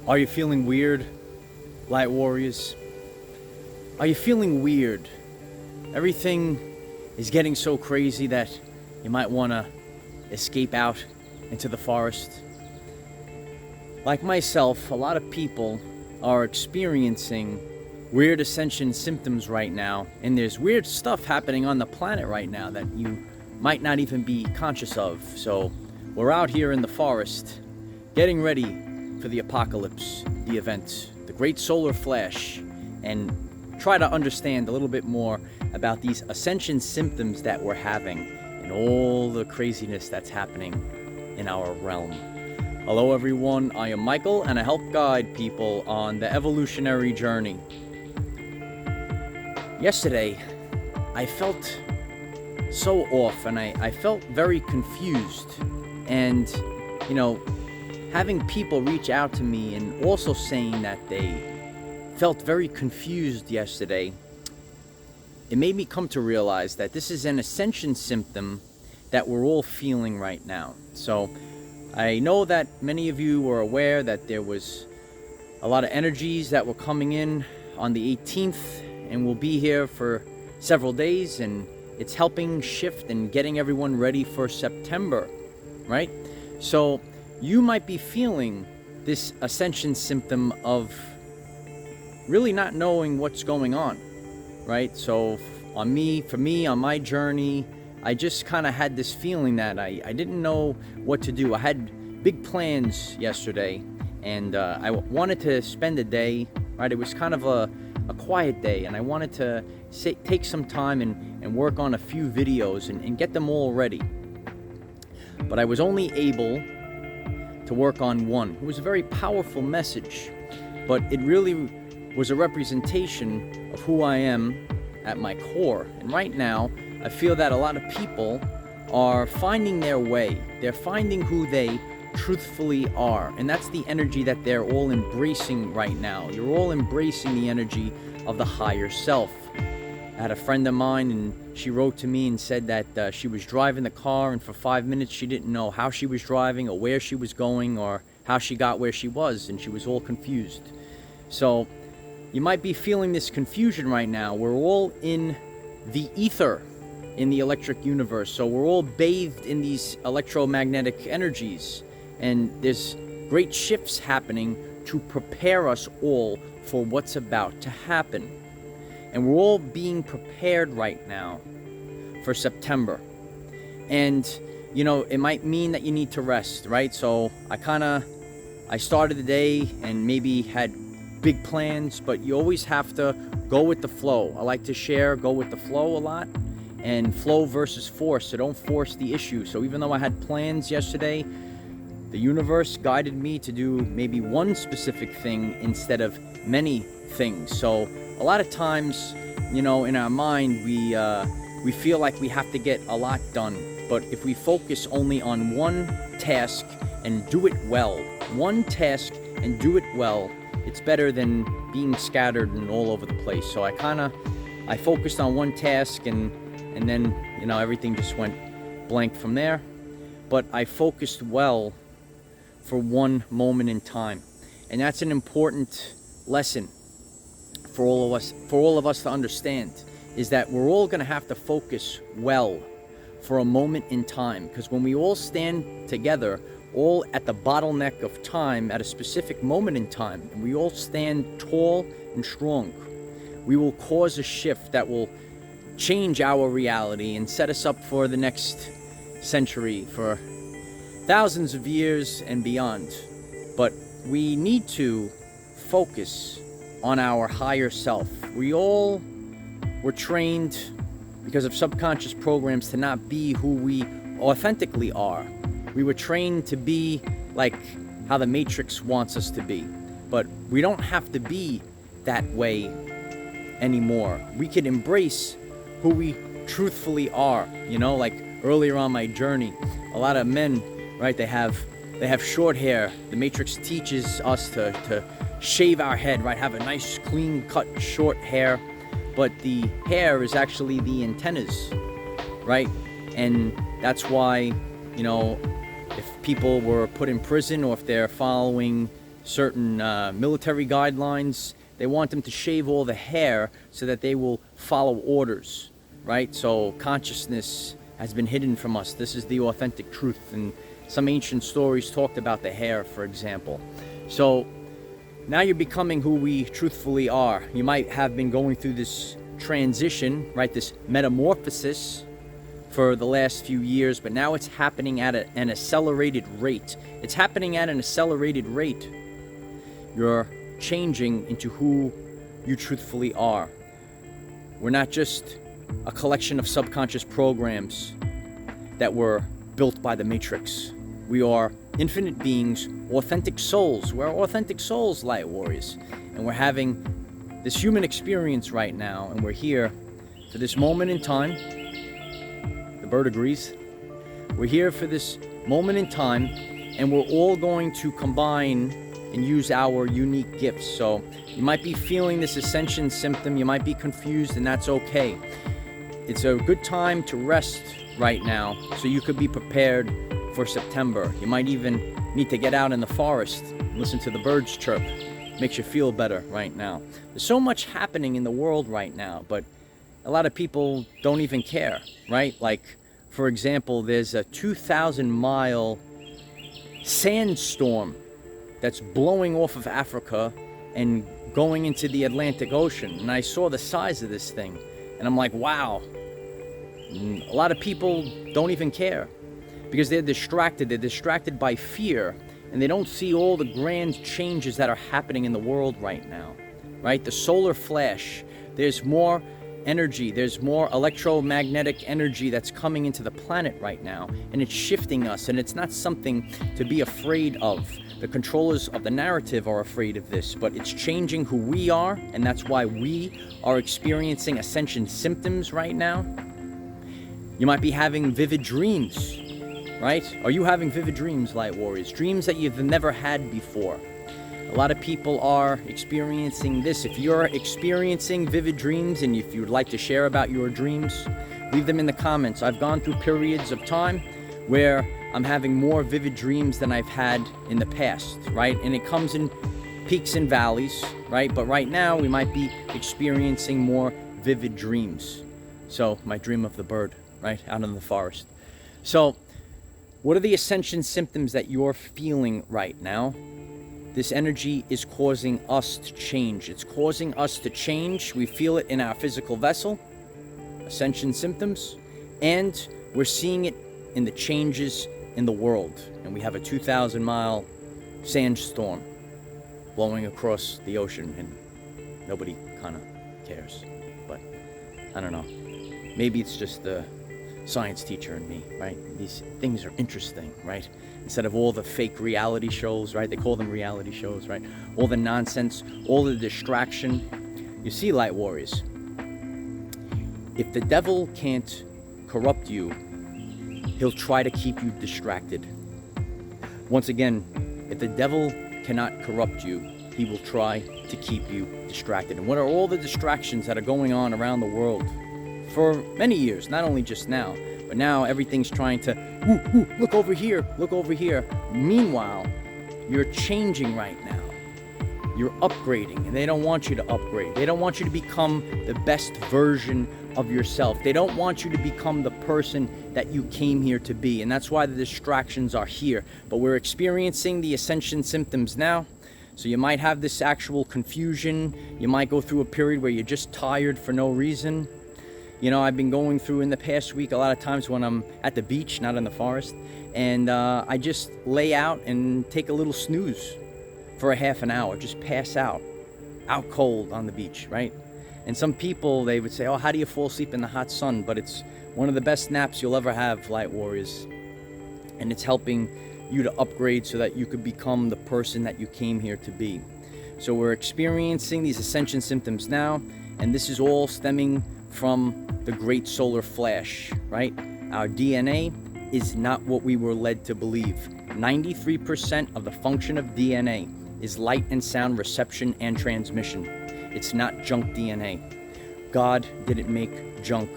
Are you feeling weird, Light Warriors? Are you feeling weird? Everything is getting so crazy that you might want to escape out into the forest. Like myself, a lot of people are experiencing weird ascension symptoms right now, and there's weird stuff happening on the planet right now that you might not even be conscious of. So we're out here in the forest getting ready for the apocalypse, the event, the great solar flash, and try to understand a little bit more about these ascension symptoms that we're having and all the craziness that's happening in our realm. Hello everyone, I am Michael and I help guide people on the evolutionary journey. Yesterday, I felt so off and I felt very confused, and having people reach out to me and also saying that they felt very confused yesterday, it made me come to realize that this is an ascension symptom that we're all feeling right now. So I know that many of you were aware that there was a lot of energies that were coming in on the 18th and will be here for several days, and it's helping shift and getting everyone ready for September, right? So you might be feeling this ascension symptom of really not knowing what's going on, right? So for me, on my journey, I just kind of had this feeling that I didn't know what to do. I had big plans yesterday, and I wanted to spend a day, right? It was kind of a quiet day, and I wanted to take some time and work on a few videos and get them all ready. But I was only able to work on one. It was a very powerful message, but it really was a representation of who I am at my core. And right now, I feel that a lot of people are finding their way. They're finding who they truthfully are. And that's the energy that they're all embracing right now. You're all embracing the energy of the higher self. I had a friend of mine, and she wrote to me and said that she was driving the car, and for 5 minutes she didn't know how she was driving or where she was going or how she got where she was, and she was all confused. So you might be feeling this confusion right now. We're all in the ether, in the electric universe. So we're all bathed in these electromagnetic energies, and there's great shifts happening to prepare us all for what's about to happen. And we're all being prepared right now for September. And, it might mean that you need to rest, right? So I started the day and maybe had big plans, but you always have to go with the flow. I like to share, go with the flow a lot, and flow versus force. So don't force the issue. So even though I had plans yesterday, the universe guided me to do maybe one specific thing instead of many things. So a lot of times, in our mind, we feel like we have to get a lot done. But if we focus only on one task and do it well, it's better than being scattered and all over the place. So I focused on one task, and then, everything just went blank from there. But I focused well for one moment in time. And that's an important lesson for all of us to understand, is that we're all going to have to focus well for a moment in time. Because when we all stand together, all at the bottleneck of time at a specific moment in time, and we all stand tall and strong, we will cause a shift that will change our reality and set us up for the next century, for thousands of years and beyond. But we need to focus on our higher self. We all were trained because of subconscious programs to not be who we authentically are. We were trained to be like how the Matrix wants us to be. But we don't have to be that way anymore. We can embrace who we truthfully are. Like earlier on my journey, a lot of men, right, they have short hair. The Matrix teaches us to shave our head, right, have a nice clean cut short hair, but the hair is actually the antennas, right? And that's why, if people were put in prison, or if they're following certain military guidelines. They want them to shave all the hair so that they will follow orders, right? So consciousness has been hidden from us. This is the authentic truth. And some ancient stories talked about the hair, for example. So now you're becoming who we truthfully are. You might have been going through this transition, right? This metamorphosis for the last few years, but now it's happening at an accelerated rate. It's happening at an accelerated rate. You're changing into who you truthfully are. We're not just a collection of subconscious programs that were built by the Matrix. We are infinite beings, authentic souls. We're authentic souls, light warriors. And we're having this human experience right now, and we're here for this moment in time. The bird agrees. We're here for this moment in time, and we're all going to combine and use our unique gifts. So you might be feeling this ascension symptom, you might be confused, and that's okay. It's a good time to rest right now so you could be prepared for September. You might even need to get out in the forest, listen to the birds chirp. Makes you feel better right now. There's so much happening in the world right now, but a lot of people don't even care, right? Like, for example, there's a 2,000-mile sandstorm that's blowing off of Africa and going into the Atlantic Ocean. And I saw the size of this thing, and I'm like, wow. And a lot of people don't even care because they're distracted. They're distracted by fear, and they don't see all the grand changes that are happening in the world right now, right? The solar flash, there's more energy, there's more electromagnetic energy that's coming into the planet right now, and it's shifting us, and it's not something to be afraid of. The controllers of the narrative are afraid of this, but it's changing who we are, and that's why we are experiencing ascension symptoms right now. You might be having vivid dreams, right? Are you having vivid dreams, light warriors? Dreams that you've never had before. A lot of people are experiencing this. If you're experiencing vivid dreams, and if you would like to share about your dreams, leave them in the comments. I've gone through periods of time where I'm having more vivid dreams than I've had in the past, right? And it comes in peaks and valleys, right? But right now we might be experiencing more vivid dreams. So my dream of the bird, right? Out in the forest. So what are the ascension symptoms that you're feeling right now? This energy is causing us to change. It's causing us to change. We feel it in our physical vessel, ascension symptoms, and we're seeing it in the changes in the world. And we have a 2,000-mile sandstorm blowing across the ocean, and nobody kind of cares. But I don't know. Maybe it's just the science teacher in me, right? These things are interesting, right? Instead of all the fake reality shows, right? They call them reality shows, right? All the nonsense, all the distraction. You see, light warriors, if the devil can't corrupt you, he'll try to keep you distracted. Once again, if the devil cannot corrupt you, he will try to keep you distracted. And what are all the distractions that are going on around the world for many years, not only just now, but now everything's trying to, look over here, look over here. Meanwhile, you're changing right now. You're upgrading, and they don't want you to upgrade. They don't want you to become the best version of yourself. They don't want you to become the person that you came here to be, and that's why the distractions are here. But we're experiencing the ascension symptoms now, so you might have this actual confusion. You might go through a period where you're just tired for no reason. You know, I've been going through in the past week a lot of times when I'm at the beach, not in the forest, and I just lay out and take a little snooze for a half an hour, just pass out cold on the beach, right? And some people, they would say, oh, how do you fall asleep in the hot sun? But it's one of the best naps you'll ever have, light warriors. And it's helping you to upgrade so that you could become the person that you came here to be. So we're experiencing these ascension symptoms now, and this is all stemming from the great solar flash, right? Our DNA is not what we were led to believe. 93% of the function of DNA is light and sound reception and transmission. It's not junk DNA. God didn't make junk.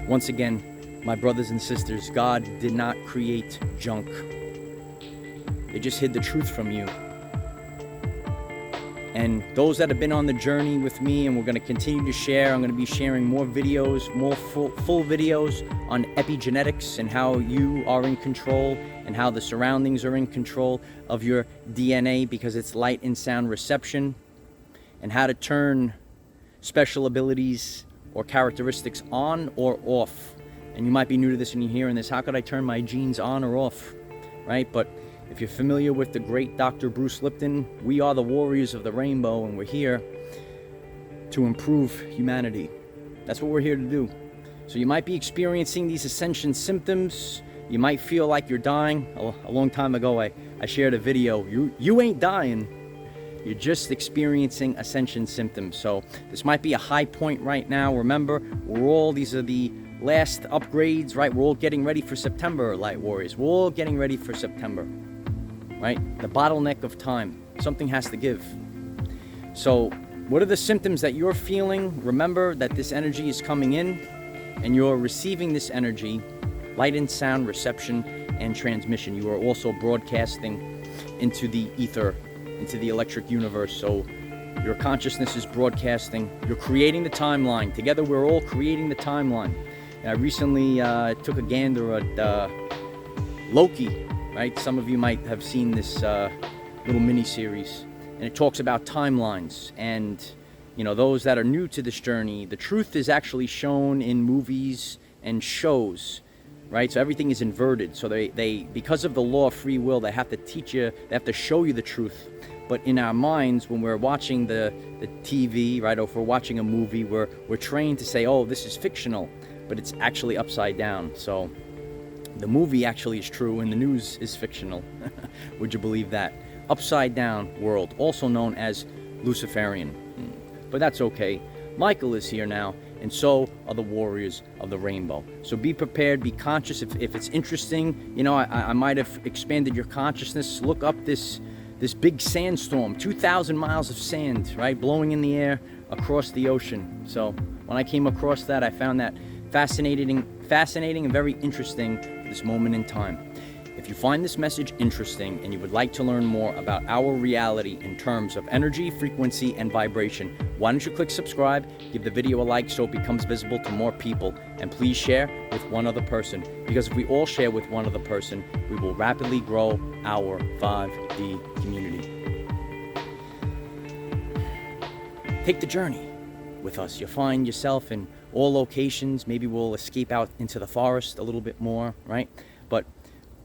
Once again, my brothers and sisters, God did not create junk. They just hid the truth from you. And those that have been on the journey with me, and we're going to continue to share, I'm going to be sharing more videos, more full videos on epigenetics and how you are in control and how the surroundings are in control of your DNA, because it's light and sound reception, and how to turn special abilities or characteristics on or off. And you might be new to this and you're hearing this, how could I turn my genes on or off, right? But if you're familiar with the great Dr. Bruce Lipton, we are the warriors of the rainbow, and we're here to improve humanity. That's what we're here to do. So you might be experiencing these ascension symptoms. You might feel like you're dying. A long time ago, I shared a video. You ain't dying. You're just experiencing ascension symptoms. So this might be a high point right now. Remember, these are the last upgrades, right? We're all getting ready for September, Light Warriors. We're all getting ready for September, right? The bottleneck of time. Something has to give. So what are the symptoms that you're feeling? Remember that this energy is coming in and you're receiving this energy, light and sound reception and transmission. You are also broadcasting into the ether, into the electric universe. So your consciousness is broadcasting. You're creating the timeline. Together we're all creating the timeline. And I recently took a gander at Loki, right? Some of you might have seen this little mini-series. And it talks about timelines. And, you know, those that are new to this journey, the truth is actually shown in movies and shows, right? So everything is inverted. So they because of the law of free will, they have to teach you, they have to show you the truth. But in our minds, when we're watching the TV, right, or if we're watching a movie, we're trained to say, oh, this is fictional, but it's actually upside down. So the movie actually is true and the news is fictional. Would you believe that? Upside down world, also known as Luciferian. But that's okay. Michael is here now, and so are the warriors of the rainbow. So be prepared, be conscious. If it's interesting, you know, I might have expanded your consciousness. Look up this big sandstorm, 2,000 miles of sand, right, blowing in the air across the ocean. So when I came across that, I found that fascinating and very interesting for this moment in time. If you find this message interesting and you would like to learn more about our reality in terms of energy, frequency, and vibration, why don't you click subscribe, give the video a like so it becomes visible to more people, and please share with one other person, because if we all share with one other person, we will rapidly grow our 5D community. Take the journey with us. You'll find yourself in all locations. Maybe we'll escape out into the forest a little bit more, right? But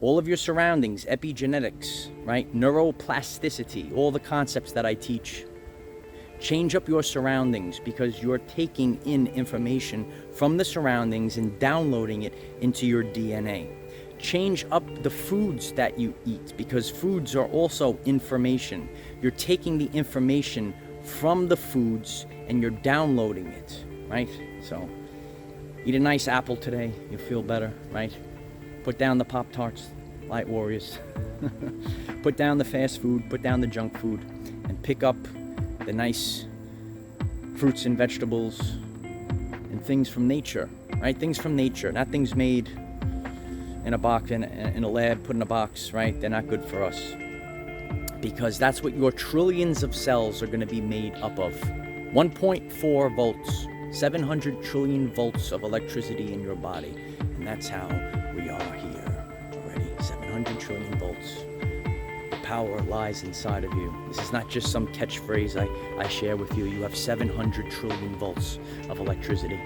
all of your surroundings, epigenetics, right? Neuroplasticity, all the concepts that I teach. Change up your surroundings, because you're taking in information from the surroundings and downloading it into your DNA. Change up the foods that you eat, because foods are also information. You're taking the information from the foods and you're downloading it, right? So eat a nice apple today, you'll feel better, right? Put down the Pop-Tarts, Light Warriors. Put down the fast food, put down the junk food, and pick up the nice fruits and vegetables and things from nature, right? Things from nature, not things made in a box, in a lab, put in a box, right? They're not good for us, because that's what your trillions of cells are going to be made up of. 1.4 volts, 700 trillion volts of electricity in your body, and that's how we are here already. 700 trillion volts. The power lies inside of you. This is not just some catchphrase I share with you. You have 700 trillion volts of electricity.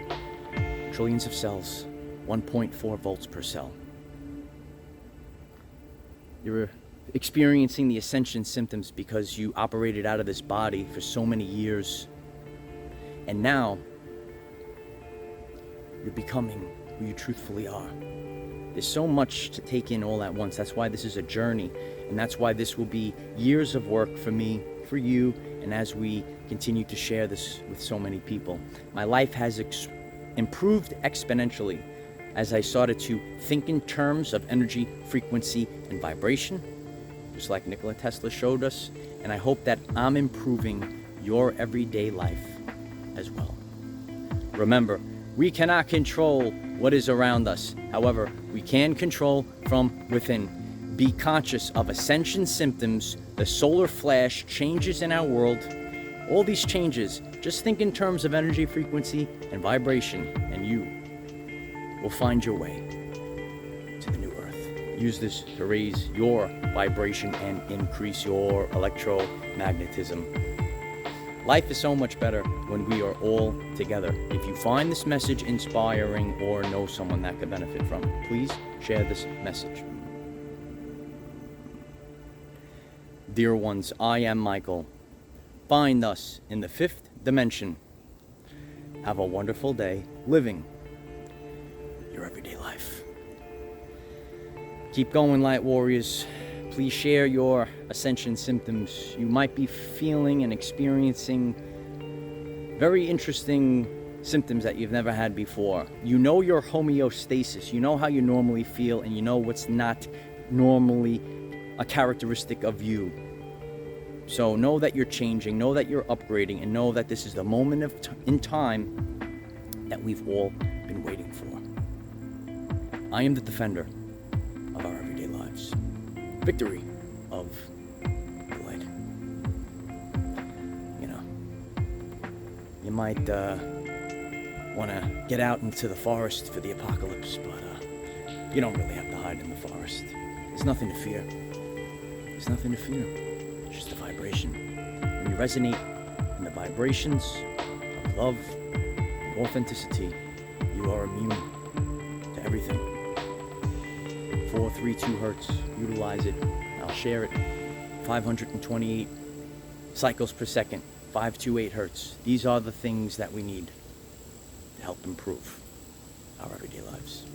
Trillions of cells, 1.4 volts per cell. You're experiencing the ascension symptoms because you operated out of this body for so many years. And now, you're becoming who you truthfully are. There's so much to take in all at once. That's why this is a journey. And that's why this will be years of work for me, for you, and as we continue to share this with so many people. My life has improved exponentially as I started to think in terms of energy, frequency, and vibration, just like Nikola Tesla showed us. And I hope that I'm improving your everyday life as well. Remember, we cannot control what is around us. However, we can control from within. Be conscious of ascension symptoms, the solar flash changes in our world, All these changes, just think in terms of energy, frequency, and vibration, and you will find your way to the new earth. Use this to raise your vibration and increase your electromagnetism. Life is so much better when we are all together. If you find this message inspiring or know someone that could benefit from it, please share this message. Dear ones, I am Michael. Find us in the 5th dimension. Have a wonderful day living your everyday life. Keep going, light warriors. Please share your ascension symptoms. You might be feeling and experiencing very interesting symptoms that you've never had before. You know your homeostasis. You know how you normally feel, and you know what's not normally a characteristic of you. So know that you're changing, know that you're upgrading, and know that this is the moment in time that we've all been waiting for. I am the defender of our everyday lives. Victory of the light. You know, you might want to get out into the forest for the apocalypse, but you don't really have to hide in the forest. There's nothing to fear. There's nothing to fear. It's just a vibration. When you resonate in the vibrations of love and authenticity, you are immune to everything. 432 hertz. Utilize it. I'll share it. 528 cycles per second. 528 hertz. These are the things that we need to help improve our everyday lives.